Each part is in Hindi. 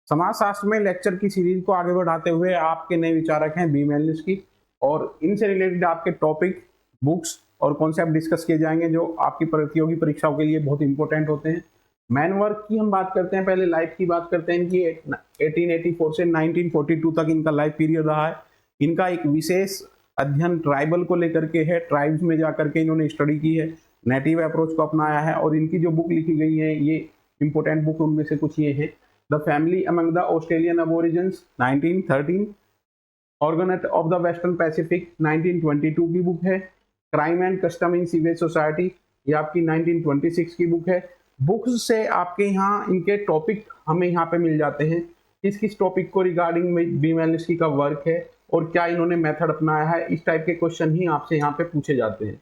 समाजशास्त्र में लेक्चर की सीरीज को आगे बढ़ाते हुए आपके नए विचारक हैं बी मेलनिस्की, और इनसे रिलेटेड आपके टॉपिक, बुक्स और कॉन्सेप्ट डिस्कस किए जाएंगे जो आपकी प्रतियोगी परीक्षाओं के लिए बहुत इंपॉर्टेंट होते हैं। मैन वर्क की हम बात करते हैं, पहले लाइफ की बात करते हैं। इनकी 1884 से 1942 तक इनका लाइफ पीरियड रहा है। इनका एक विशेष अध्ययन ट्राइबल को लेकर के है, ट्राइब्स में जाकर के इन्होंने स्टडी की है, नेटिव अप्रोच को अपनाया है। और इनकी जो बुक लिखी गई है, ये इंपॉर्टेंट बुक उनमें से कुछ ये है। The family among the Australian Aborigines 1913, Argonauts of the Western Pacific 1922 की बुक है। Crime and custom in savage society, ये आपकी 1926 की बुक है। बुक्स से आपके यहाँ इनके टॉपिक हमें यहाँ पे मिल जाते हैं, किस किस टॉपिक को रिगार्डिंग बी मेलनिस्की का वर्क है और क्या इन्होंने मेथड अपनाया है। इस टाइप के क्वेश्चन ही आपसे यहाँ पे पूछे जाते हैं।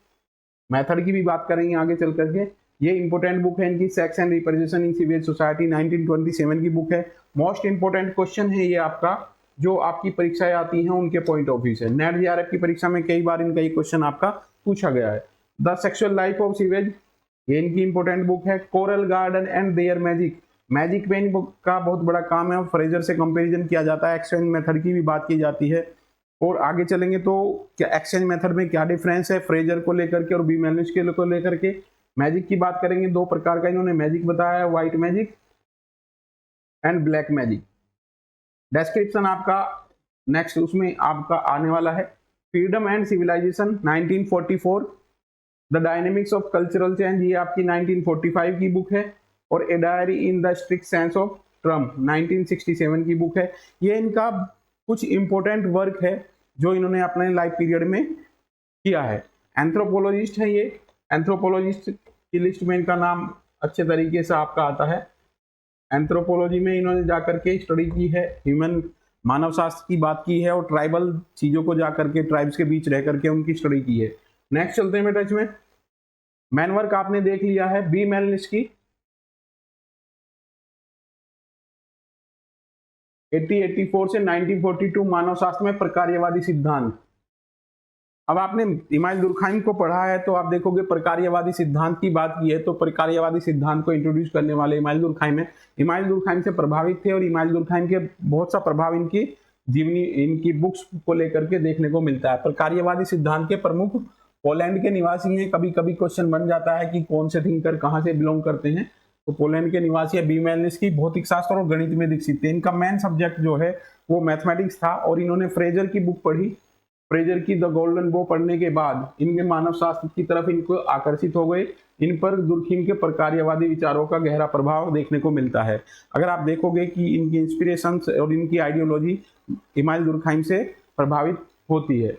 मेथड की भी बात करेंगे आगे चल करके। ये इंपॉर्टेंट बुक है इनकी, sex and representation in savage society 1927 की बुक है। मोस्ट इंपॉर्टेंट क्वेश्चन है ये आपका, जो आपकी परीक्षाएं आती हैं उनके पॉइंट ऑफ व्यू से। नेट जीआरएफ की परीक्षा में कई बार इनका ये क्वेश्चन आपका पूछा गया है। The sexual life of sewage, ये इनकी इंपॉर्टेंट बुक है। Coral garden and there magic, magic में इन बुक का बहुत बड़ा काम है और फ्रेजर से कंपैरिजन किया जाता है। एक्सचेंज मेथड की भी बात की जाती है। और आगे चलेंगे तो क्या एक्सचेंज मेथड में क्या डिफरेंस है फ्रेजर को लेकर के और बी मेलनिस्की को लेकर के। मैजिक की बात करेंगे, दो प्रकार का इन्होंने मैजिक बताया है, white magic and black magic. Description आपका नेक्स्ट उसमें आपका आने वाला है। Freedom and civilisation 1944, the dynamics of cultural change, ये आपकी 1945 की बुक है। और a diary in the strict sense of term 1967 की बुक है। ये इनका कुछ इंपॉर्टेंट वर्क है जो इन्होंने अपने लाइफ पीरियड में किया है। एंथ्रोपोलॉजिस्ट है ये, एंथ्रोपोलॉजिस्ट की लिस्ट में इनका नाम अच्छे तरीके से आपका आता है। एंथ्रोपोलॉजी में इन्होंने जाकर के स्टडी की है, ह्यूमन मानव शास्त्र की बात की है और ट्राइबल चीजों को जाकर के ट्राइब्स के बीच रह करके उनकी स्टडी की है। नेक्स्ट चलते हैं बेटा इसमें। मैन वर्क आपने देख लिया है बी मेलनिस्की 1884 से 1942, मानव शास्त्र में प्रकार्यवादी सिद्धांत। अब आपने इमाइल दुर्खाइम को पढ़ा है तो आप देखोगे प्रकार्यवादी सिद्धांत की बात की है तो प्रकार्यवादी सिद्धांत को इंट्रोड्यूस करने वाले इमाइल दुर्खाइम है। इमाइल दुर्खाइम से प्रभावित थे और इमाइल दुर्खाइम के बहुत सा प्रभाव इनकी जीवनी, इनकी बुक्स को लेकर के देखने को मिलता है। प्रकार्यवादी सिद्धांत के प्रमुख पोलैंड के निवासी हैं। कभी कभी क्वेश्चन बन जाता है कि कौन से थिंकर कहाँ से बिलोंग करते हैं, तो पोलैंड के निवासी है बी मेलनिस्की। भौतिक शास्त्र और गणित में दीक्षित थे। इनका मेन सब्जेक्ट जो है वो मैथमेटिक्स था और इन्होंने फ्रेजर की बुक पढ़ी। फ्रेजर की द गोल्डन बो पढ़ने के बाद इनके मानव शास्त्र की तरफ इनको आकर्षित हो गए। इन पर दुर्खिम के प्रकार्यवादी विचारों का गहरा प्रभाव देखने को मिलता है। अगर आप देखोगे कि इनकी इंस्पिरेशन और इनकी आइडियोलॉजी इमाइल दुर्खाइम से प्रभावित होती है।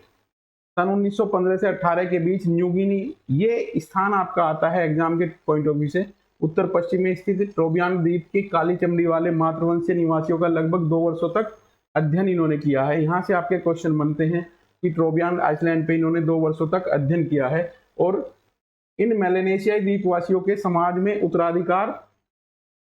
सन 1915 से 18 के बीच न्यू गिनी, ये स्थान आपका आता है एग्जाम के पॉइंट ऑफ व्यू से, उत्तर पश्चिम में स्थित ट्रोबियान द्वीप के काली चमड़ी वाले मातृवंशीय निवासियों का लगभग 2 वर्षों तक अध्ययन इन्होंने किया है। यहाँ से आपके क्वेश्चन बनते हैं कि ट्रोबियान आइसलैंड पे इन्होंने 2 वर्षों तक अध्ययन किया है और इन मेलेनेशियाई द्वीपवासियों के समाज में उत्तराधिकार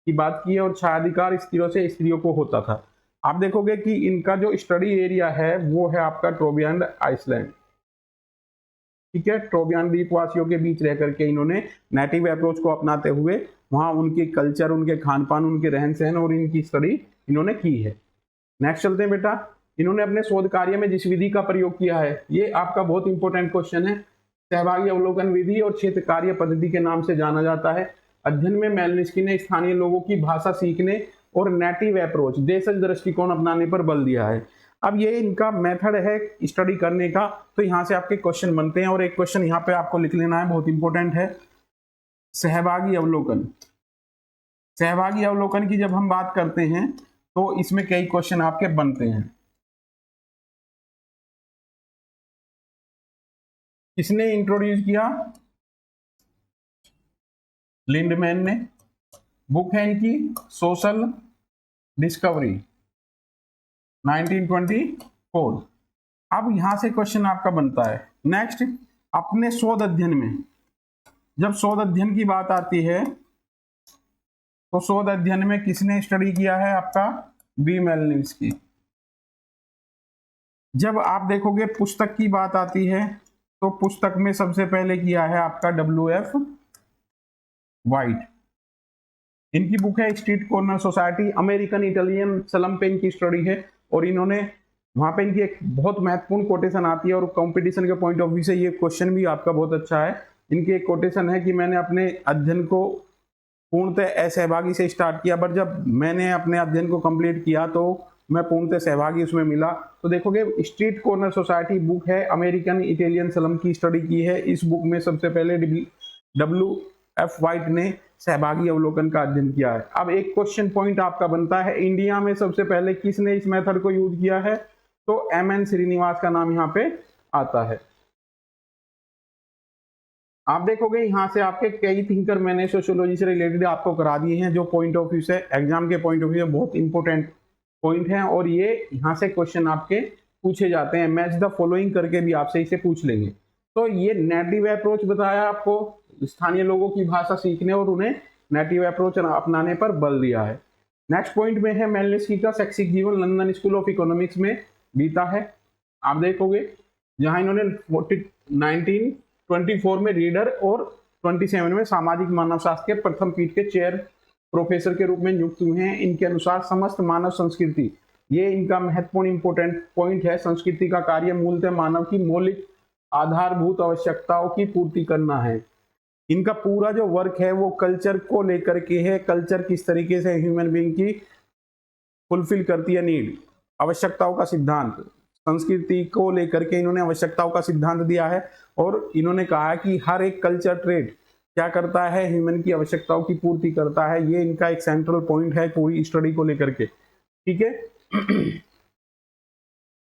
की बात की है और छायाधिकार स्त्रियों से स्त्रियों को होता था। आप देखोगे कि इनका जो स्टडी एरिया है वो है आपका ट्रोबियान आइसलैंड, ठीक है। ट्रोबियान द्वीपवासियों के बीच रह करके इन्होंने नेटिव अप्रोच को अपनाते हुए वहां उनके कल्चर, उनके खान पान, उनके रहन सहन और इनकी स्टडी इन्होंने की है। नेक्स्ट चलते हैं बेटा। इन्होंने अपने शोध कार्य में जिस विधि का प्रयोग किया है, ये आपका बहुत इंपॉर्टेंट क्वेश्चन है। सहभागी अवलोकन विधि और क्षेत्र कार्य पद्धति के नाम से जाना जाता है। अध्ययन में मेलनिस्की ने स्थानीय लोगों की भाषा सीखने और नेटिव अप्रोच, देशज दृष्टिकोण अपनाने पर बल दिया है। अब ये इनका मेथड है स्टडी करने का, तो यहाँ से आपके क्वेश्चन बनते हैं और एक क्वेश्चन यहाँ पे आपको लिख लेना है, बहुत इंपॉर्टेंट है। सहभागी अवलोकन, सहभागी अवलोकन की जब हम बात करते हैं तो इसमें कई क्वेश्चन आपके बनते हैं। किसने इंट्रोड्यूस किया? लिंडमैन ने। बुक है इनकी सोशल डिस्कवरी 1924। अब यहां से क्वेश्चन आपका बनता है नेक्स्ट, अपने शोध अध्ययन में, जब शोध अध्ययन की बात आती है तो शोध अध्ययन में किसने स्टडी किया है? आपका बी मेलनिस्की। जब आप देखोगे पुस्तक की बात आती है तो पुस्तक में सबसे पहले किया है आपका WF वाइट। इनकी बुक है street corner society, American Italian slum पे इनकी स्टडी है। और इन्होंने वहां पे इनकी एक बहुत महत्वपूर्ण कोटेशन आती है और कंपटीशन के पॉइंट ऑफ व्यू से ये क्वेश्चन भी आपका बहुत अच्छा है। इनकी एक कोटेशन है कि मैंने अपने अध्ययन को पूर्णतः असहभागी से स्टार्ट किया, बट जब मैंने अपने अध्ययन को कंप्लीट किया तो मैं पूर्णतः सहभागी उसमें मिला। तो देखोगे स्ट्रीट कॉर्नर सोसाइटी बुक है, अमेरिकन इटालियन स्लम की स्टडी की है। इस बुक में सबसे पहले WF वाइट ने सहभागी अवलोकन का अध्ययन किया है। अब एक क्वेश्चन पॉइंट आपका बनता है, इंडिया में सबसे पहले किसने इस मेथड को यूज किया है? तो MN श्रीनिवास का नाम यहाँ पे आता है। आप देखोगे यहाँ से आपके कई थिंकर मैंने सोशियोलॉजी से रिलेटेड आपको करा दिए हैं, जो पॉइंट ऑफ व्यू से एग्जाम के पॉइंट ऑफ व्यू से बहुत इंपॉर्टेंट पॉइंट है। और ये यहाँ से क्वेश्चन आपके पूछे जाते हैं, मैच द फॉलोइंग करके भी आपसे इसे पूछ लेंगे। तो ये नेटिव अप्रोच बताया आपको, स्थानीय लोगों की भाषा सीखने और उन्हें नेटिव अप्रोच अपनाने पर बल दिया है। नेक्स्ट पॉइंट में है मेलिन्स्की का शैक्षिक जीवन लंदन स्कूल ऑफ इकोनॉमिक्स में बीता है। आप देखोगे जहां इन्होंने 1924 में रीडर और 27 में सामाजिक मानव शास्त्र के प्रथम पीठ के चेयर प्रोफेसर के रूप में नियुक्त हुए हैं। इनके अनुसार समस्त मानव संस्कृति, ये इनका महत्वपूर्ण इंपोर्टेंट पॉइंट है, संस्कृति का कार्य मूलतः मानव की मौलिक आधारभूत आवश्यकताओं की पूर्ति करना है। इनका पूरा जो वर्क है वो कल्चर को लेकर के है, कल्चर किस तरीके से ह्यूमन बीइंग की फुलफिल करती है नीड, आवश्यकताओं का सिद्धांत, संस्कृति को लेकर के इन्होंने आवश्यकताओं का सिद्धांत दिया है। और इन्होंने कहा कि हर एक कल्चर ट्रेड क्या करता है, ह्यूमन की आवश्यकताओं की पूर्ति करता है। ये इनका एक सेंट्रल पॉइंट है पूरी स्टडी को लेकर के, ठीक है।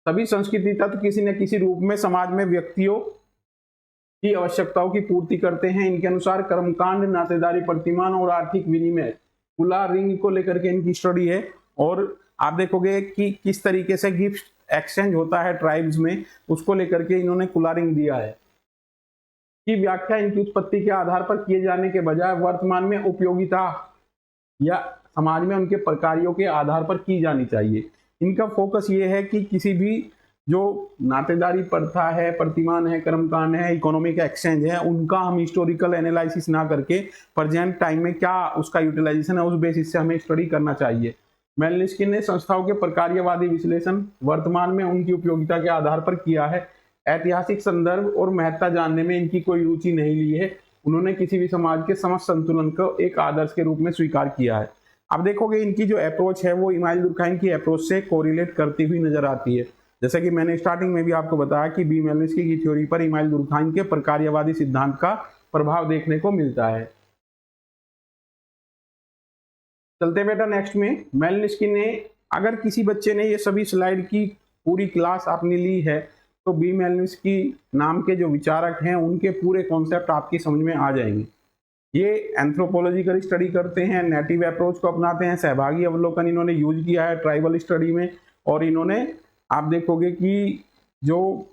सभी संस्कृति तत्व किसी न किसी रूप में समाज में व्यक्तियों की आवश्यकताओं की पूर्ति करते हैं। इनके अनुसार कर्मकांड, नातेदारी, प्रतिमान और आर्थिक विनिमय, खुला रिंग को लेकर के इनकी स्टडी है। और आप देखोगे कि किस तरीके से गिफ्ट एक्सचेंज होता है ट्राइब्स में, उसको लेकर के इन्होंने खुला रिंग दिया है की व्याख्या इनकी उत्पत्ति के आधार पर किए जाने के बजाय वर्तमान में उपयोगिता या समाज में उनके प्रकारों के आधार पर की जानी चाहिए। इनका फोकस ये है कि किसी भी जो नातेदारी प्रथा है, प्रतिमान है, कर्मकांड है, इकोनॉमिक एक्सचेंज है, उनका हम हिस्टोरिकल एनालिसिस ना करके प्रेजेंट टाइम में क्या उसका यूटिलाइजेशन है, उस बेसिस से हमें स्टडी करना चाहिए। मेलिन्स्की ने संस्थाओं के प्रकार्यवादी विश्लेषण वर्तमान में उनकी उपयोगिता के आधार पर किया है। ऐतिहासिक संदर्भ और महत्ता जानने में इनकी कोई रुचि नहीं ली है। उन्होंने किसी भी समाज के समस्त संतुलन को एक आदर्श के रूप में स्वीकार किया है। अब देखोगे इनकी जो अप्रोच है वो इमाइल दुर्खाइम की अप्रोच से कोरिलेट करती हुई नजर आती है। जैसा कि मैंने स्टार्टिंग में भी आपको बताया कि बी मेलिन्स्की की थ्योरी पर इमाइल दुर्खाइम के प्रकार्यवादी सिद्धांत का प्रभाव देखने को मिलता है। चलते बेटा नेक्स्ट में, मेलिन्स्की ने, अगर किसी बच्चे ने ये सभी स्लाइड की पूरी क्लास आपने ली है तो बी मेलिन्स्की नाम के जो विचारक हैं उनके पूरे कॉन्सेप्ट आपकी समझ में आ जाएंगे। ये एंथ्रोपोलॉजिकल स्टडी करते हैं, नेटिव अप्रोच को अपनाते हैं, सहभागी अवलोकन इन्होंने यूज किया है ट्राइबल स्टडी में। और इन्होंने आप देखोगे कि जो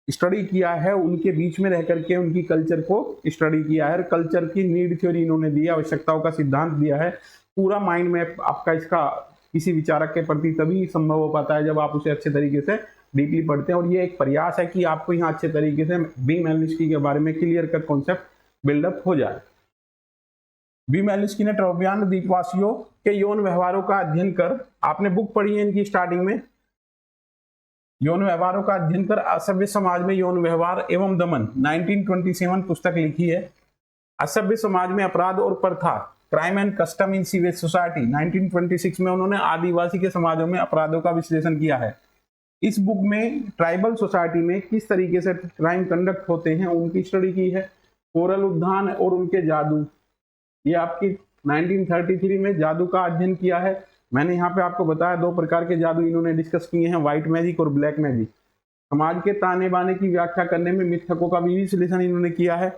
स्टडी किया है उनके बीच में रह करके उनकी कल्चर को स्टडी किया है, कल्चर की नीड थ्योरी इन्होंने दी, आवश्यकताओं का सिद्धांत दिया है। पूरा माइंड मैप आपका इसका किसी विचारक के प्रति तभी संभव हो पाता है जब आप उसे अच्छे तरीके से डीपली पढ़ते हैं। और ये एक प्रयास है कि आपको यहाँ अच्छे तरीके से बी मेलिन्स्की के बारे में क्लियर कट कॉन्सेप्ट बिल्डअप हो जाए। बी मेलिन्स्की ने ट्रोपियन द्वीपवासियों के यौन व्यवहारों का अध्ययन कर, आपने बुक पढ़ी है इनकी स्टार्टिंग में, यौन व्यवहारों का अध्ययन कर असभ्य समाज में यौन व्यवहार एवं दमन 1927 पुस्तक लिखी है। असभ्य समाज में अपराध और प्रथा, crime and custom in savage society 1926 में उन्होंने आदिवासी के समाजों में अपराधों का विश्लेषण किया है। इस बुक में ट्राइबल सोसाइटी में किस तरीके से क्राइम कंडक्ट होते हैं उनकी स्टडी की है। कोरल उद्यान और उनके जादू, ये आपकी 1933 में जादू का अध्ययन किया है। मैंने यहाँ पे आपको बताया 2 प्रकार के जादू इन्होंने डिस्कस किए हैं, व्हाइट मैजिक और ब्लैक मैजिक। समाज के ताने बाने की व्याख्या करने में मिथकों का भी विश्लेषण इन्होंने किया है।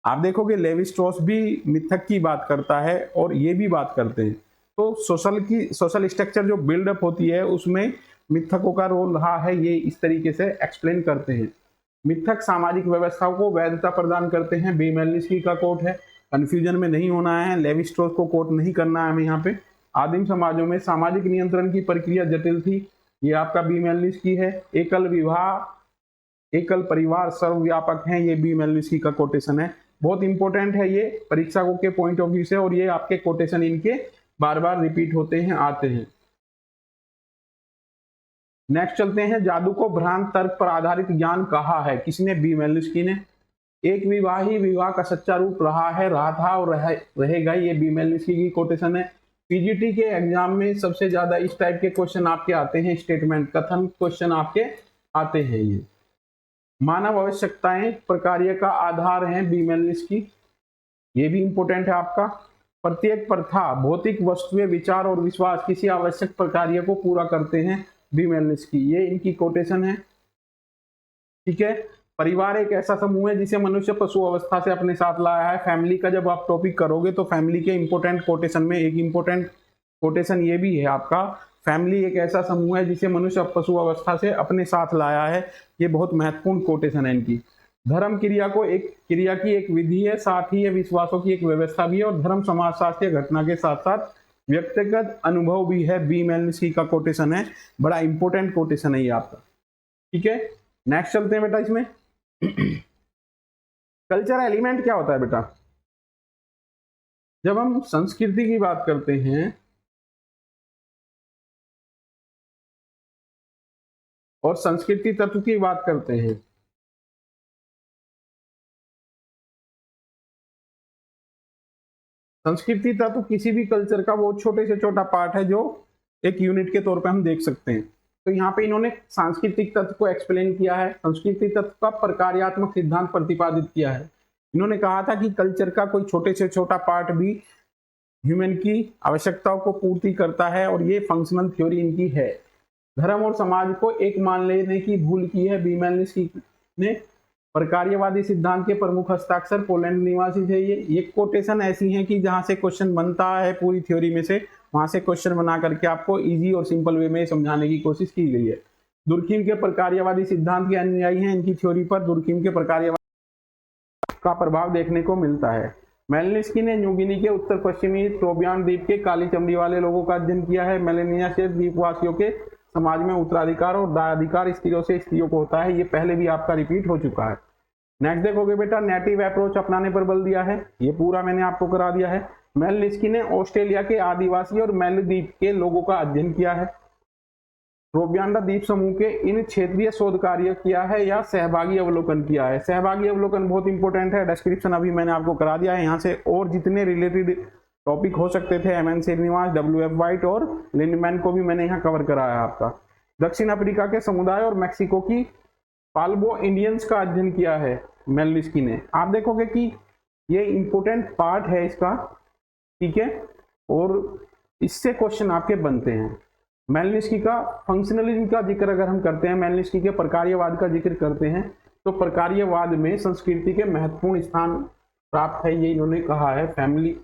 आप देखोगे लेवी स्ट्रॉस भी मिथक की बात करता है और ये भी बात करते हैं। तो सोशल स्ट्रक्चर जो बिल्डअप होती है उसमें मिथकों का रोल रहा है, ये इस तरीके से एक्सप्लेन करते हैं। मिथक सामाजिक व्यवस्थाओं को वैधता प्रदान करते हैं, बी मेलिन्स्की का कोट है, कंफ्यूजन में नहीं होना है, लेवी स्ट्रॉस को कोट नहीं करना है हमें यहाँ पे। आदिम समाजों में सामाजिक नियंत्रण की प्रक्रिया जटिल थी, ये आपका बी मेलिन्स्की है। एकल विवाह, एकल परिवार सर्वव्यापक हैं, ये बी मेलिन्स्की का कोटेशन है। बहुत इंपॉर्टेंट है ये परीक्षकों के पॉइंट ऑफ व्यू से, और ये आपके कोटेशन इनके बार बार रिपीट होते हैं, आते हैं। नेक्स्ट चलते हैं, जादू को भ्रांत तर्क पर आधारित ज्ञान कहा है, किसने? बी मेलिन्स्की ने। एक विवाह ही विवाह का सच्चा रूप रहा था और रहेगा, ये बी मेलिन्स्की की कोटेशन है। पीजीटी के एग्जाम में सबसे ज्यादा इस टाइप के क्वेश्चन आपके आते हैं, स्टेटमेंट कथन क्वेश्चन आपके आते हैं। ये मानव आवश्यकताएं प्रकार्य का आधार हैं, बी मेलिन्स्की, ये भी इंपॉर्टेंट है आपका। प्रत्येक प्रथा, भौतिक वस्तुएं, विचार और विश्वास किसी आवश्यक प्रकार्य को पूरा करते हैं, बी मेलिन्स्की, ये इनकी कोटेशन है। ठीक है। परिवार एक ऐसा समूह है जिसे मनुष्य पशु अवस्था से अपने साथ लाया है। फैमिली का जब आप टॉपिक करोगे तो फैमिली के इंपॉर्टेंट कोटेशन में एक इंपॉर्टेंट कोटेशन ये भी है आपका, फैमिली एक ऐसा समूह है जिसे मनुष्य पशु अवस्था से अपने साथ लाया है, ये बहुत महत्वपूर्ण कोटेशन है इनकी। धर्म क्रिया की एक विधि है, साथ ही ये विश्वासों की एक व्यवस्था भी है, और धर्म समाजशास्त्रीय घटना के साथ साथ व्यक्तिगत अनुभव भी है, बी मेलिन्स्की का कोटेशन है, बड़ा इंपॉर्टेंट कोटेशन है ये आपका। ठीक है। नेक्स्ट चलते हैं बेटा इसमें। कल्चर एलिमेंट क्या होता है बेटा? जब हम संस्कृति की बात करते हैं और संस्कृति तत्व की बात करते हैं, संस्कृति तत्व किसी भी कल्चर का वो छोटे से छोटा पार्ट है जो एक यूनिट के तौर पे हम देख सकते हैं। तो यहाँ पे इन्होंने सांस्कृतिक तत्व को एक्सप्लेन किया है, संस्कृति तत्व का प्रकार्यात्मक सिद्धांत प्रतिपादित किया है। इन्होंने कहा था कि कल्चर का कोई छोटे से छोटा पार्ट भी ह्यूमन की आवश्यकताओं को पूर्ति करता है, और ये फंक्शनल थ्योरी इनकी है। धर्म और समाज को एक मान लेने की भूल की है, बी मेलिन्स्की ने। प्रकार्यवादी सिद्धांत के प्रमुख हस्ताक्षर पोलैंड निवासी थे। ये कोटेशन ऐसी हैं कि जहां से क्वेश्चन बनता है पूरी थ्योरी में से, वहां से क्वेश्चन बना करके आपको इजी और सिंपल वे में समझाने की कोशिश की गई है। दुर्खिम के प्रकार्यवादी सिद्धांत के अनुयायी हैं, इनकी थ्योरी पर दुर्खिम के प्रकार्यवाद का प्रभाव देखने को मिलता है। मेलिन्स्की ने न्यू गिनी के उत्तर पश्चिमी ट्रोबियान द्वीप के काली चमड़ी वाले लोगों का अध्ययन किया है। मेलेनिया से द्वीपवासियों के समाज में उत्तराधिकार और दायाधिकार स्त्रियों से स्त्रियों को होता है, ये पहले भी आपका रिपीट हो चुका है। नेक्स्ट देखोगे बेटा, नेटिव अप्रोच अपनाने पर बल दिया है, ये पूरा मैंने आपको करा दिया है। मेलिन्स्की ने ऑस्ट्रेलिया के आदिवासी और मैलद्वीप के लोगों का अध्ययन किया है। ट्रोबियाना द्वीप समूह के इन क्षेत्रीय शोध कार्य किया है या सहभागी अवलोकन किया है। सहभागी अवलोकन बहुत इंपॉर्टेंट है, डिस्क्रिप्शन अभी मैंने आपको करा दिया है। यहाँ से और जितने रिलेटेड टॉपिक हो सकते थे, एमएन श्रीनिवास, डब्ल्यूएफ वाइट और लिंडमैन को भी मैंने यहाँ कवर कराया आपका। दक्षिण अफ्रीका के समुदाय और मैक्सिको की पाल्बो इंडियंस का अध्ययन किया है मेलिन्स्की ने। आप देखोगे कि ये इंपॉर्टेंट पार्ट है इसका, ठीक है, और इससे क्वेश्चन आपके बनते हैं। मेलिन्स्की का फंक्शनलिज्म का जिक्र अगर हम करते हैं, मेलिन्स्की के प्रकार्यवाद का जिक्र करते हैं, तो प्रकार्यवाद में संस्कृति के महत्वपूर्ण स्थान प्राप्त है, ये इन्होंने कहा है। फैमिली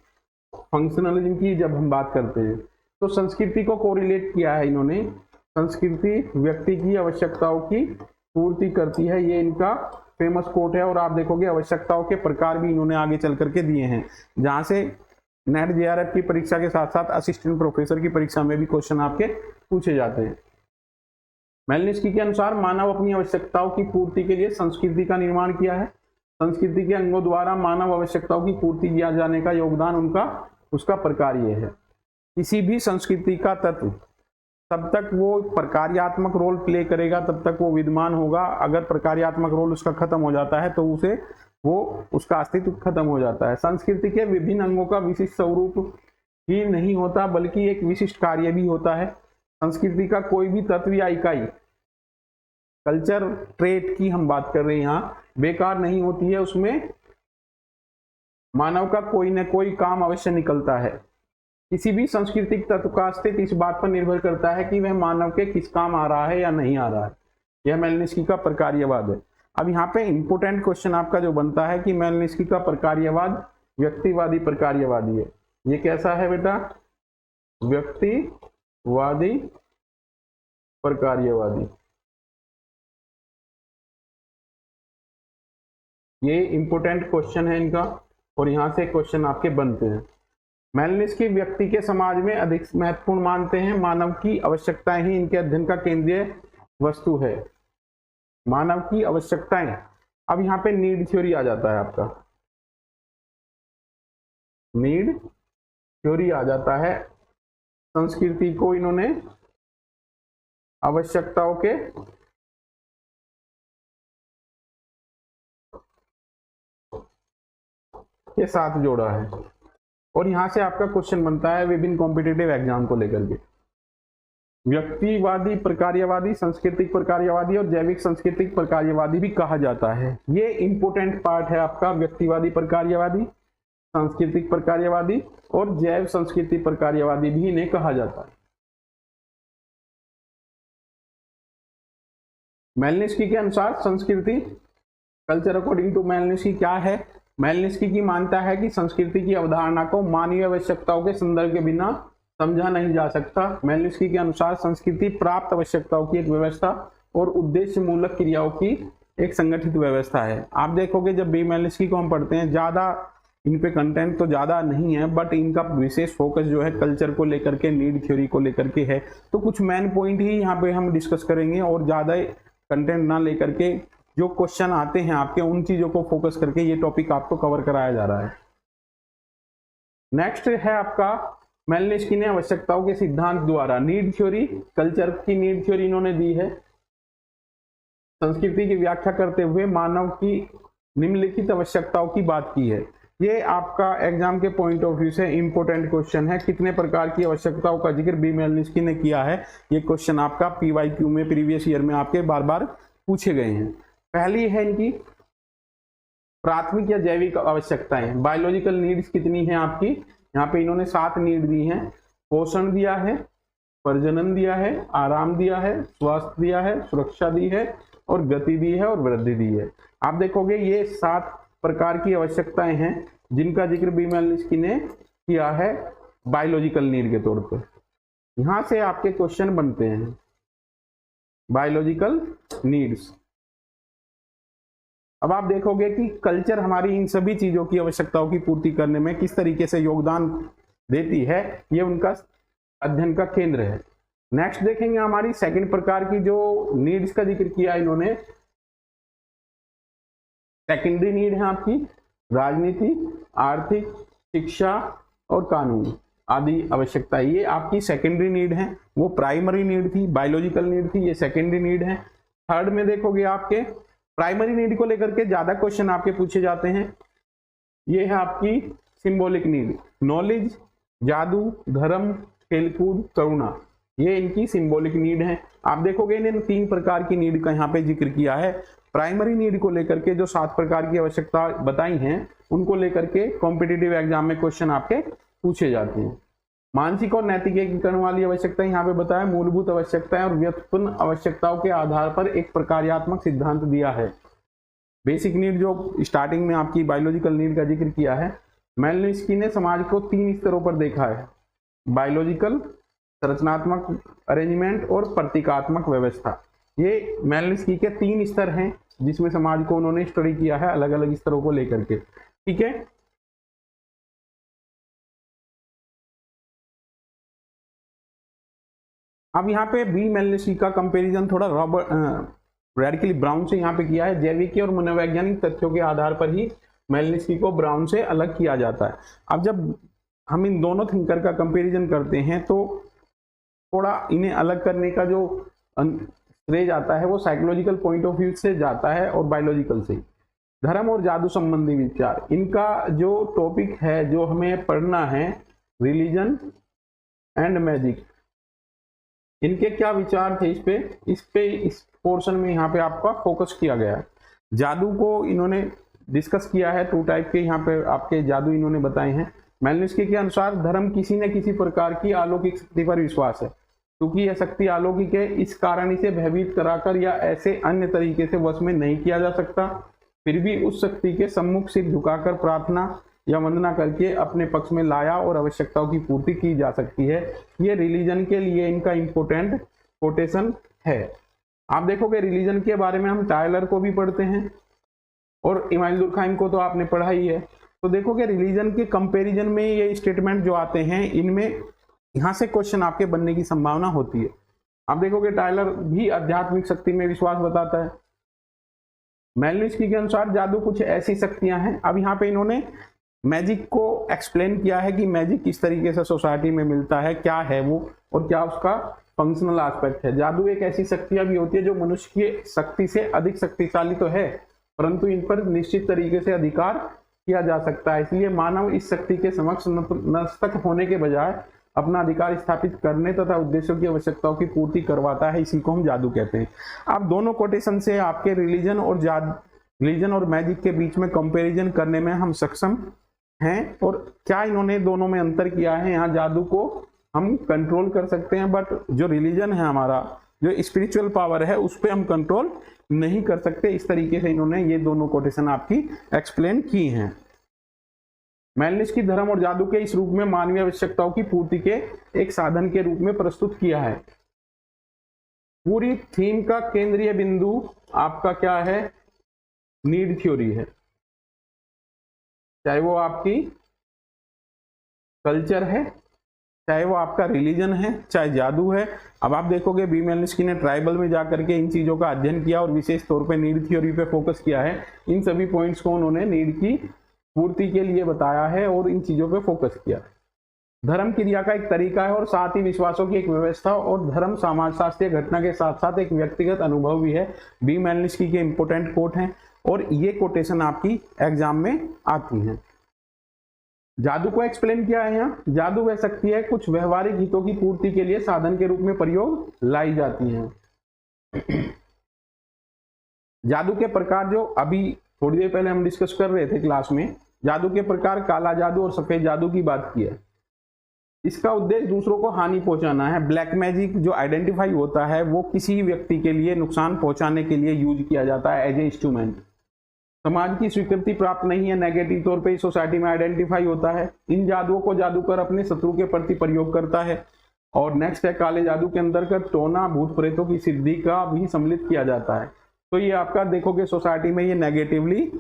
फंक्शनलिज्म की जब हम बात करते हैं तो संस्कृति को कोरिलेट किया है इन्होंने, संस्कृति व्यक्ति की आवश्यकताओं की पूर्ति करती है, ये इनका फेमस कोट है। और आप देखोगे आवश्यकताओं के प्रकार भी इन्होंने आगे चल करके दिए हैं, जहां से नेट जेआरएफ की परीक्षा के साथ साथ असिस्टेंट प्रोफेसर की परीक्षा में भी क्वेश्चन आपके पूछे जाते हैं। मेलिन्स्की के अनुसार मानव अपनी आवश्यकताओं की पूर्ति के लिए संस्कृति का निर्माण किया है। संस्कृति के अंगों द्वारा मानव आवश्यकताओं की पूर्ति किया जाने का योगदान उसका प्रकार्य है। किसी भी संस्कृति का तत्व तब तक वो प्रकार्यात्मक रोल प्ले करेगा, तब तक वो विद्यमान होगा। अगर प्रकार्यात्मक रोल उसका खत्म हो जाता है तो उसका अस्तित्व खत्म हो जाता है। संस्कृति के विभिन्न अंगों का विशिष्ट स्वरूप ही नहीं होता, बल्कि एक विशिष्ट कार्य भी होता है। संस्कृति का कोई भी तत्व या इकाई, कल्चर ट्रेट की हम बात कर रहे हैं यहाँ, बेकार नहीं होती है, उसमें मानव का कोई न कोई काम अवश्य निकलता है। किसी भी सांस्कृतिक तत्व का अस्तित्व इस बात पर निर्भर करता है कि वह मानव के किस काम आ रहा है या नहीं आ रहा है। यह मेलिन्स्की का प्रकार्यवाद है। अब यहाँ पे इंपोर्टेंट क्वेश्चन आपका जो बनता है कि मेलिन्स्की का प्रकार्यवाद व्यक्तिवादी प्रकार्यवादी है। ये कैसा है बेटा? व्यक्तिवादी प्रकार्यवादी। ये इंपोर्टेंट क्वेश्चन है इनका, और यहां से क्वेश्चन आपके बनते हैं। मेलिन्स्की व्यक्ति के समाज में अधिक महत्वपूर्ण मानते हैं। मानव की आवश्यकताएं ही इनके अध्ययन का केंद्रीय वस्तु है। मानव की आवश्यकताएं। अब यहाँ पे नीड थ्योरी आ जाता है आपका, नीड थ्योरी आ जाता है। संस्कृति को इन्होंने आवश्यकताओं के साथ जोड़ा है। और यहां से आपका क्वेश्चन बनता है विभिन्न कॉम्पिटिटिव एग्जाम को लेकर के, व्यक्तिवादी प्रकार्यवादी, सांस्कृतिक प्रकार्यवादी और जैविक सांस्कृतिक प्रकार्यवादी भी कहा जाता है। ये इंपोर्टेंट पार्ट है आपका, व्यक्तिवादी प्रकार्यवादी, सांस्कृतिक प्रकार्यवादी और जैव संस्कृति प्रकार्यवादी भी इन्हें कहा जाता है। मेलनिस्की के अनुसार संस्कृति, कल्चर अकॉर्डिंग टू मेलनिस्की क्या है? मेलनिस्की की मानता है कि संस्कृति की अवधारणा को मानवीय आवश्यकताओं के संदर्भ के बिना समझा नहीं जा सकता। मेलनिस्की के अनुसार संस्कृति प्राप्त आवश्यकताओं की एक व्यवस्था और उद्देश्य मूलक क्रियाओं की एक संगठित व्यवस्था है। आप देखोगे जब भी मेलनिस्की को हम पढ़ते हैं, ज्यादा इन पे कंटेंट तो ज्यादा नहीं है, बट इनका विशेष फोकस जो है कल्चर को लेकर के, नीड थ्योरी को लेकर के है। तो कुछ मेन पॉइंट ही यहाँ पे हम डिस्कस करेंगे और ज्यादा कंटेंट ना लेकर के जो क्वेश्चन आते हैं आपके, उन चीजों को फोकस करके ये टॉपिक आपको कवर कराया जा रहा है। नेक्स्ट है आपका मेलनिस्की ने आवश्यकताओं के सिद्धांत द्वारा नीड थ्योरी, कल्चर की नीड थ्योरी इन्होंने दी है। संस्कृति की व्याख्या करते हुए मानव की निम्नलिखित आवश्यकताओं की बात की है। ये आपका एग्जाम के पॉइंट ऑफ व्यू से इंपॉर्टेंट क्वेश्चन है। कितने प्रकार की आवश्यकताओं का जिक्र बी मेलनिस्की ने किया है? ये क्वेश्चन आपका PYQ में प्रीवियस ईयर में आपके बार बार पूछे गए हैं। पहली है इनकी प्राथमिक या जैविक आवश्यकताएं, बायोलॉजिकल नीड्स कितनी है आपकी? यहाँ पे इन्होंने 7 नीड दी हैं। पोषण दिया है, प्रजनन दिया है, आराम दिया है, स्वास्थ्य दिया है, सुरक्षा दी है और गति दी है और वृद्धि दी है। आप देखोगे ये 7 प्रकार की आवश्यकताएं हैं जिनका जिक्र बी मेलनिस्की ने किया है बायोलॉजिकल नीड के तौर पर। यहां से आपके क्वेश्चन बनते हैं बायोलॉजिकल नीड्स। अब आप देखोगे कि कल्चर हमारी इन सभी चीजों की आवश्यकताओं की पूर्ति करने में किस तरीके से योगदान देती है, ये उनका अध्ययन का केंद्र है। नेक्स्ट देखेंगे हमारी सेकंड प्रकार की जो नीड्स का जिक्र किया इन्होंने, सेकेंडरी नीड है आपकी राजनीति, आर्थिक, शिक्षा और कानून आदि आवश्यकता। ये आपकी सेकेंडरी नीड है। वो प्राइमरी नीड थी, बायोलॉजिकल नीड थी, ये सेकेंडरी नीड है। थर्ड में देखोगे आपके प्राइमरी नीड को लेकर के ज्यादा क्वेश्चन आपके पूछे जाते हैं। ये है आपकी सिंबॉलिक नीड, नॉलेज, जादू, धर्म, खेलकूद, करुणा, ये इनकी सिंबॉलिक नीड है। आप देखोगे इन्हें 3 प्रकार की नीड का यहाँ पे जिक्र किया है। प्राइमरी नीड को लेकर के जो 7 प्रकार की आवश्यकता बताई हैं, उनको लेकर के कॉम्पिटिटिव एग्जाम में क्वेश्चन आपके पूछे जाते हैं। मानसिक और नैतिक एकीकरण वाली आवश्यकता यहाँ पे बताया, मूलभूत आवश्यकताएं और व्युत्पन्न आवश्यकताओं के आधार पर एक प्रकार्यात्मक सिद्धांत दिया है। बेसिक नीड जो स्टार्टिंग में आपकी बायोलॉजिकल नीड का जिक्र किया है, मेलनिस्की ने समाज को 3 स्तरों पर देखा है, बायोलॉजिकल, संरचनात्मक अरेंजमेंट और प्रतीकात्मक व्यवस्था। ये मेलनिस्की के 3 स्तर हैं जिसमें समाज को उन्होंने स्टडी किया है अलग अलग स्तरों को लेकर के। ठीक है, अब यहाँ पे बी मेलनिस्की का कंपैरिजन थोड़ा रेडिकली ब्राउन से यहाँ पे किया है। जैविक और मनोवैज्ञानिक तथ्यों के आधार पर ही मेलनिस्की को ब्राउन से अलग किया जाता है। अब जब हम इन दोनों थिंकर का कंपैरिजन करते हैं तो थोड़ा इन्हें अलग करने का जो श्रेय जाता है वो साइकोलॉजिकल पॉइंट ऑफ व्यू से जाता है और बायोलॉजिकल से। धर्म और जादू संबंधी विचार, इनका जो टॉपिक है जो हमें पढ़ना है, रिलीजन एंड मैजिक, इनके क्या विचार थे इस पोर्शन में यहाँ पे आपका फोकस किया गया है। जादू को इन्होंने डिस्कस किया है, 2 टाइप के यहाँ पे आपके जादू इन्होंने बताए हैं। मेलनिस्की के अनुसार धर्म किसी न किसी प्रकार की अलौकिक शक्ति पर विश्वास है, क्योंकि यह शक्ति अलौकिक है, इस कारण इसे भयभीत कराकर या ऐसे अन्य तरीके से वश में नहीं किया जा सकता। फिर भी उस शक्ति के सम्मुख सिर झुकाकर प्रार्थना या वंदना करके अपने पक्ष में लाया और आवश्यकताओं की पूर्ति की जा सकती है। ये रिलीजन के लिए इनका इंपोर्टेंट कोटेशन है। आप देखोगे रिलीजन के बारे में हम टायलर को भी पढ़ते हैं और इमाइल दुर्खाइम को तो आपने पढ़ा ही है। तो देखोगे रिलीजन के कंपैरिजन में ये स्टेटमेंट जो आते हैं, इनमें यहाँ से क्वेश्चन आपके बनने की संभावना होती है। आप देखोगे टायलर भी आध्यात्मिक शक्ति में विश्वास बताता है। मेलनिस्की के अनुसार जादू कुछ ऐसी शक्तियां हैं। अब यहाँ पे इन्होंने मैजिक को एक्सप्लेन किया है कि मैजिक किस तरीके से सोसाइटी में मिलता है, क्या है वो और क्या उसका फंक्शनल एस्पेक्ट है। जादू एक ऐसी शक्तियां भी होती है जो मनुष्य की शक्ति से अधिक शक्तिशाली तो है, परंतु इन पर निश्चित तरीके से अधिकार किया जा सकता है। इसलिए मानव इस शक्ति के समक्ष नतमस्तक होने के बजाय अपना अधिकार स्थापित करने तथा उद्देश्यों की आवश्यकताओं की पूर्ति करवाता है। इसी को हम जादू कहते हैं। आप दोनों कोटेशन से आपके रिलीजन और मैजिक के बीच में कंपैरिजन करने में हम सक्षम हैं। और क्या इन्होंने दोनों में अंतर किया है, यहाँ जादू को हम कंट्रोल कर सकते हैं, बट जो रिलीजन है हमारा, जो स्पिरिचुअल पावर है, उस पर हम कंट्रोल नहीं कर सकते। इस तरीके से इन्होंने ये दोनों कोटेशन आपकी एक्सप्लेन की हैं। मेलनिस्की धर्म और जादू के इस रूप में मानवीय आवश्यकताओं की पूर्ति के एक साधन के रूप में प्रस्तुत किया है। पूरी थीम का केंद्रीय बिंदु आपका क्या है, नीड थ्योरी है। चाहे वो आपकी कल्चर है, चाहे वो आपका रिलीजन है, चाहे जादू है। अब आप देखोगे बी मेलनिस्की ने ट्राइबल में जाकर के इन चीजों का अध्ययन किया और विशेष तौर पे नीड थ्योरी पे फोकस किया है। इन सभी पॉइंट्स को उन्होंने नीड की पूर्ति के लिए बताया है और इन चीजों पे फोकस किया। धर्म क्रिया का एक तरीका है और साथ ही विश्वासों की एक व्यवस्था, और धर्म समाजशास्त्रीय घटना के साथ साथ एक व्यक्तिगत अनुभव भी है। बी मेलनिस्की के इंपोर्टेंट कोट हैं और ये कोटेशन आपकी एग्जाम में आती हैं। जादू को एक्सप्लेन किया है यहाँ। जादू वह शक्ति है कुछ व्यवहारिक हितों की पूर्ति के लिए साधन के रूप में प्रयोग लाई जाती है। जादू के प्रकार जो अभी थोड़ी देर पहले हम डिस्कस कर रहे थे क्लास में, जादू के प्रकार काला जादू और सफेद जादू की बात की है। इसका उद्देश्य दूसरों को हानि पहुंचाना है। ब्लैक मैजिक जो आइडेंटिफाई होता है वो किसी व्यक्ति के लिए नुकसान पहुंचाने के लिए यूज किया जाता है एज ए इंस्ट्रूमेंट। समाज की स्वीकृति प्राप्त नहीं है, नेगेटिव तौर पे सोसाइटी में आइडेंटिफाई होता है। इन जादुओं को जादूकर अपने शत्रु के प्रति प्रयोग करता है। और नेक्स्ट है काले जादू के अंतर्गत टोना भूत प्रेतों की सिद्धि का भी सम्मिलित किया जाता है। तो ये आपका देखोगे सोसाइटी में ये नेगेटिवली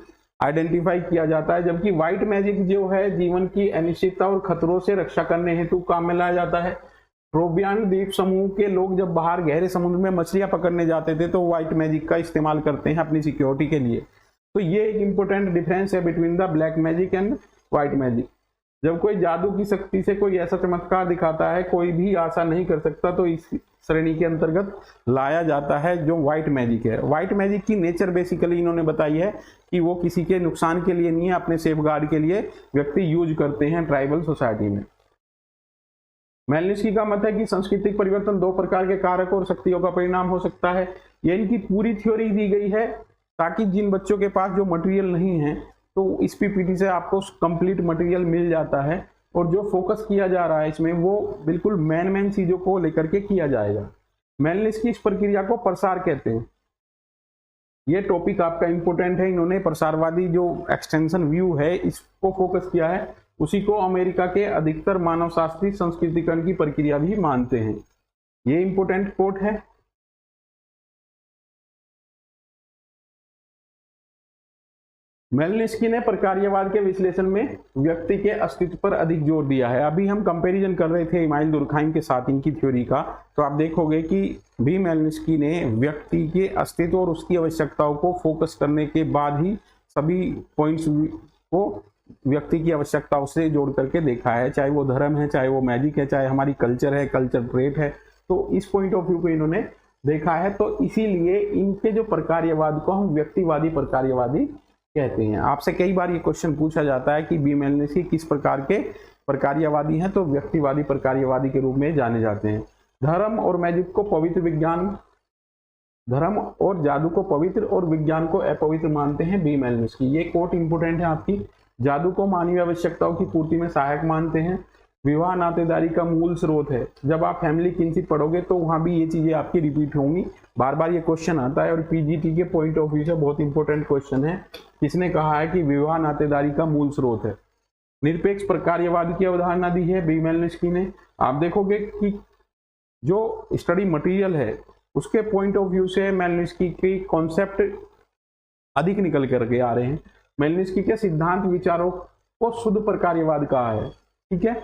आइडेंटिफाई किया जाता है। जबकि व्हाइट मैजिक जो है जीवन की अनिश्चितता और खतरों से रक्षा करने हेतु काम में लाया जाता है। प्रोबियन द्वीप समूह के लोग जब बाहर गहरे समुद्र में मछलियां पकड़ने जाते थे तो व्हाइट मैजिक का इस्तेमाल करते हैं अपनी सिक्योरिटी के लिए। तो ये एक इंपॉर्टेंट डिफरेंस है between the black magic and white magic. जब कोई जादू की शक्ति से कोई ऐसा चमत्कार दिखाता है कोई भी आशा नहीं कर सकता, तो इस श्रेणी के अंतर्गत लाया जाता है जो व्हाइट मैजिक है। व्हाइट मैजिक की नेचर बेसिकली इन्होंने बताई है कि वो किसी के नुकसान के लिए नहीं है, अपने सेफगार्ड के लिए व्यक्ति यूज करते हैं ट्राइबल सोसाइटी में। मेलनिस्की का मत है कि सांस्कृतिक परिवर्तन दो प्रकार के कारक और शक्तियों का परिणाम हो सकता है। ये इनकी पूरी थ्योरी दी गई है ताकि जिन बच्चों के पास जो मटेरियल नहीं है तो इस पीपीटी से आपको कंप्लीट मटेरियल मिल जाता है। और जो फोकस किया जा रहा है इसमें वो बिल्कुल मेन चीजों को लेकर के किया जाएगा। मेलनिस्की इस प्रक्रिया को प्रसार कहते हैं। ये टॉपिक आपका इंपॉर्टेंट है। इन्होंने प्रसारवादी जो एक्सटेंशन व्यू है इसको फोकस किया है। उसी को अमेरिका के अधिकतर मानवशास्त्री संस्कृतिकरण की प्रक्रिया भी मानते हैं। ये इंपॉर्टेंट कोट है। मेलनिस्की ने प्रकार्यवाद के विश्लेषण में व्यक्ति के अस्तित्व पर अधिक जोर दिया है। अभी हम कंपैरिजन कर रहे थे इमाइल दुर्खाइम के साथ इनकी थ्योरी का, तो आप देखोगे कि भी मेलनिस्की ने व्यक्ति के अस्तित्व और उसकी आवश्यकताओं को फोकस करने के बाद ही सभी पॉइंट्स को व्यक्ति की आवश्यकताओं से जोड़ करके देखा है। चाहे वो धर्म है, चाहे वो मैजिक है, चाहे हमारी कल्चर है, कल्चर ट्रेट है, तो इस पॉइंट ऑफ व्यू को इन्होंने देखा है। तो इसीलिए इनके जो प्रकार्यवाद को हम व्यक्तिवादी प्रकार्यवादी कहते हैं। आपसे कई बार ये क्वेश्चन पूछा जाता है कि बी मेलनिस्की किस प्रकार के प्रकार्यवादी हैं, तो व्यक्तिवादी प्रकार्यवादी के रूप में जाने जाते हैं। धर्म और मैजिक को पवित्र, विज्ञान, धर्म और जादू को पवित्र और विज्ञान को अपवित्र मानते हैं बी मेलनिस्की। ये कोट इंपोर्टेंट है आपकी। जादू को मानवीय आवश्यकताओं की पूर्ति में सहायक मानते हैं। विवाह नातेदारी का मूल स्रोत है। जब आप फैमिली किनशिप पढ़ोगे तो वहां भी ये चीजें आपकी रिपीट होंगी। बार बार ये क्वेश्चन आता है और पीजीटी के पॉइंट ऑफ व्यू से बहुत इंपॉर्टेंट क्वेश्चन है। किसने कहा है कि विवाह नातेदारी का मूल स्रोत है? निरपेक्ष प्रकार्यवाद की अवधारणा दी है बी मेलनिस्की ने। आप देखोगे कि जो स्टडी मटेरियल है उसके पॉइंट ऑफ व्यू से मेलनिस्की की कॉन्सेप्ट अधिक निकल करके आ रहे हैं। मेलनिस्की के सिद्धांत विचारों को शुद्ध प्रकार्यवाद कहा है। ठीक है।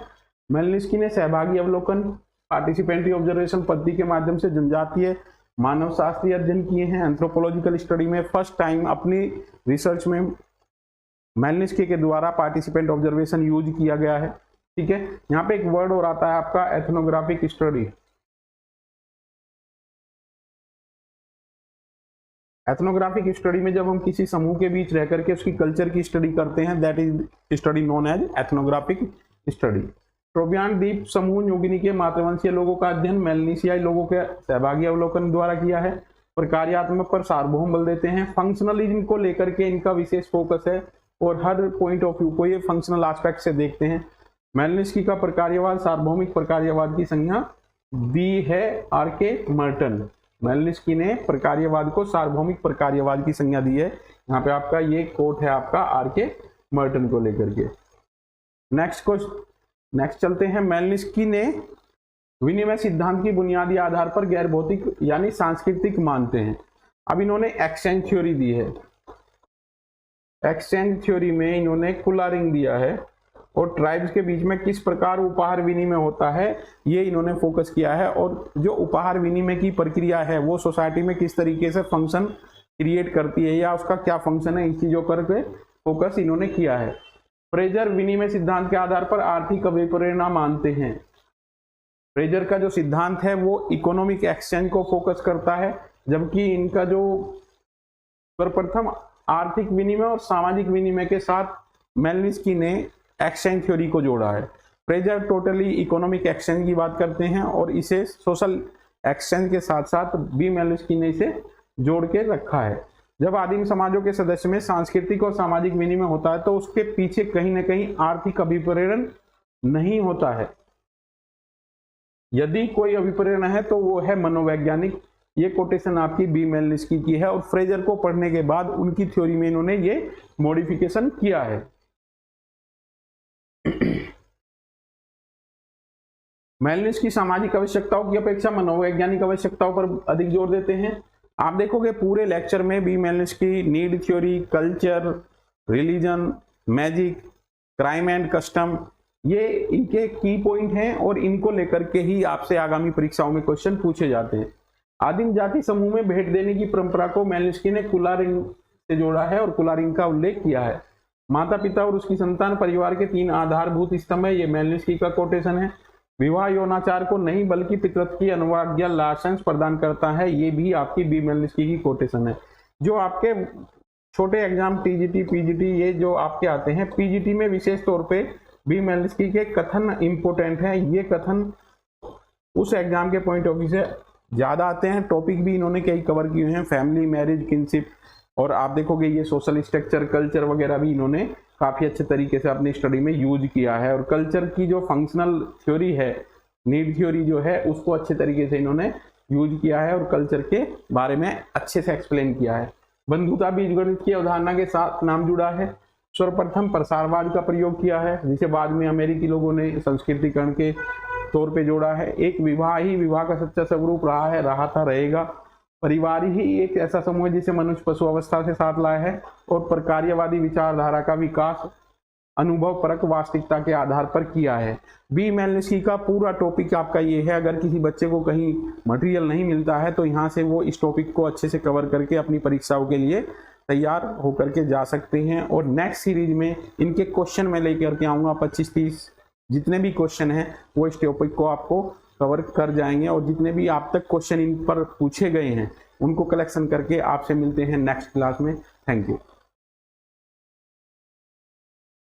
मेलनिस्की ने सहभागी अवलोकन, पार्टिसिपेंटरी ऑब्जर्वेशन पद्धति के माध्यम से जनजातीय मानव शास्त्रीय अध्ययन किए हैं। एंथ्रोपोलॉजिकल स्टडी में फर्स्ट टाइम अपनी रिसर्च में मेलिन्स्की के द्वारा पार्टिसिपेंट ऑब्जर्वेशन यूज किया गया है। ठीक है, यहाँ पे एक वर्ड और आता है आपका एथनोग्राफिक स्टडी। एथनोग्राफिक स्टडी में जब हम किसी समूह के बीच रह करके उसकी कल्चर की स्टडी करते हैं, that is study known as ethnographic study. Trobriand द्वीप समूह न्यूगिनी के मातृवंशीय लोगों का अध्ययन मेलनेशियाई लोगों के सहभागी अवलोकन द्वारा किया है। प्रकार्यात्मक पर सार्वभौम बल देते हैं। फंक्शनलिज्म को लेकर के इनका विशेष फोकस है और हर पॉइंट ऑफ व्यू को ये फंक्शनल एस्पेक्ट से देखते हैं। मेलनेस्की का प्रकार्यवाद सार्वभौमिक प्रकार्यवाद की संज्ञा दी है आर.के. मर्टन। मेलनेस्की ने प्रकार्यवाद को सार्वभौमिक प्रकार्यवाद की संज्ञा दी है। यहाँ पे आपका ये कोट है आपका आर.के. मर्टन को लेकर के। नेक्स्ट चलते हैं। मेलनेस्की ने विनिमय सिद्धांत की बुनियादी आधार पर गैर भौतिक यानी सांस्कृतिक मानते हैं। अब इन्होंने एक्सचेंज थ्योरी दी है। एक्सचेंज थ्योरी में इन्होंने कुलारिंग दिया है और ट्राइब्स के बीच में किस प्रकार उपहार विनिमय होता है ये इन्होंने फोकस किया है। और जो उपहार विनिमय की प्रक्रिया है वो सोसाइटी में किस तरीके से फंक्शन क्रिएट करती है या उसका क्या फंक्शन है, इस चीजों करके फोकस इन्होंने किया है। फ्रेजर विनिमय सिद्धांत के आधार पर आर्थिक अभिप्रेरणा मानते हैं। फ्रेजर का जो सिद्धांत है वो इकोनॉमिक एक्सचेंज को फोकस करता है, जबकि इनका जो सर्वप्रथम आर्थिक विनिमय और सामाजिक विनिमय के साथ मेलनेस्की ने एक्सचेंज थ्योरी को जोड़ा है। फ्रेजर टोटली इकोनॉमिक एक्सचेंज की बात करते हैं और इसे सोशल एक्सचेंज के साथ साथ बी मेलनेस्की ने इसे जोड़ के रखा है। जब आदिम समाजों के सदस्य में सांस्कृतिक और सामाजिक विनिमय होता है तो उसके पीछे कहीं ना कहीं आर्थिक अभिप्रेरण नहीं होता है। यदि कोई अभिप्रेरण है तो वो है मनोवैज्ञानिक। ये कोटेशन आपकी बी मेलनेस्की की है और फ्रेजर को पढ़ने के बाद उनकी थ्योरी में इन्होंने ये मॉडिफिकेशन किया है। मेलनेस्की सामाजिक आवश्यकताओं की अपेक्षा मनोवैज्ञानिक आवश्यकताओं पर अधिक जोर देते हैं। आप देखोगे पूरे लेक्चर में B Malinowski need theory, culture, religion, magic, crime and custom, ये इनके की पॉइंट हैं और इनको लेकर के ही आपसे आगामी परीक्षाओं में क्वेश्चन पूछे जाते हैं। आदिम जाति समूह में भेंट देने की परंपरा को मेलनेस्की ने कुलारिंग से जोड़ा है और कुलारिंग का उल्लेख किया है। माता पिता और उसकी संतान परिवार के 3 आधारभूत स्तंभ है, ये मेलनेस्की का कोटेशन है। विवाह यौनाचार को नहीं बल्कि पितृत्व की अनुवाज्ञा लाइसेंस प्रदान करता है, ये भी आपकी बी मेलनेस्की की कोटेशन है। जो आपके छोटे एग्जाम टीजीटी, पीजीटी ये जो आपके आते हैं, पीजीटी में विशेष तौर पे बी मेलनेस्की के कथन इंपोर्टेंट है। ये कथन उस एग्जाम के पॉइंट ऑफ व्यू से ज्यादा आते हैं। टॉपिक भी इन्होंने कई कवर किए हैं, फैमिली, मैरिज, किनशिप, और आप देखोगे ये सोशल स्ट्रक्चर, कल्चर वगैरह भी इन्होंने काफी अच्छे तरीके से अपनी स्टडी में यूज किया है। और कल्चर की जो फंक्शनल थ्योरी है, नीड थ्योरी जो है, उसको अच्छे तरीके से इन्होंने यूज किया है और कल्चर के बारे में अच्छे से एक्सप्लेन किया है। बंधुता बीजगणित की अवधारणा के साथ नाम जुड़ा है। सर्वप्रथम प्रसारवाद का प्रयोग किया है, जिसे बाद में अमेरिकी लोगों ने संस्कृतिकरण के तौर पे जोड़ा है। एक विवाह ही विवाह का सच्चा स्वरूप रहा है, रहा था, रहेगा। परिवार ही एक ऐसा समूह है जिसे मनुष्य पशु अवस्था से साथ लाया है और प्रकार्यवादी विचारधारा का विकास अनुभव परक वास्तविकता के आधार पर किया है। बी मेलनेस्की का पूरा टॉपिक आपका ये है। अगर किसी बच्चे को कहीं मटेरियल नहीं मिलता है तो यहाँ से वो इस टॉपिक को अच्छे से कवर करके अपनी परीक्षाओं के लिए तैयार होकर के जा सकते हैं। और नेक्स्ट सीरीज में इनके क्वेश्चन मैं लेकर के आऊँगा, 25-30 जितने भी क्वेश्चन हैं वो इस टॉपिक को आपको कवर कर जाएंगे। और जितने भी आप तक क्वेश्चन इन पर पूछे गए हैं उनको कलेक्शन करके आपसे मिलते हैं नेक्स्ट क्लास में। Thank you.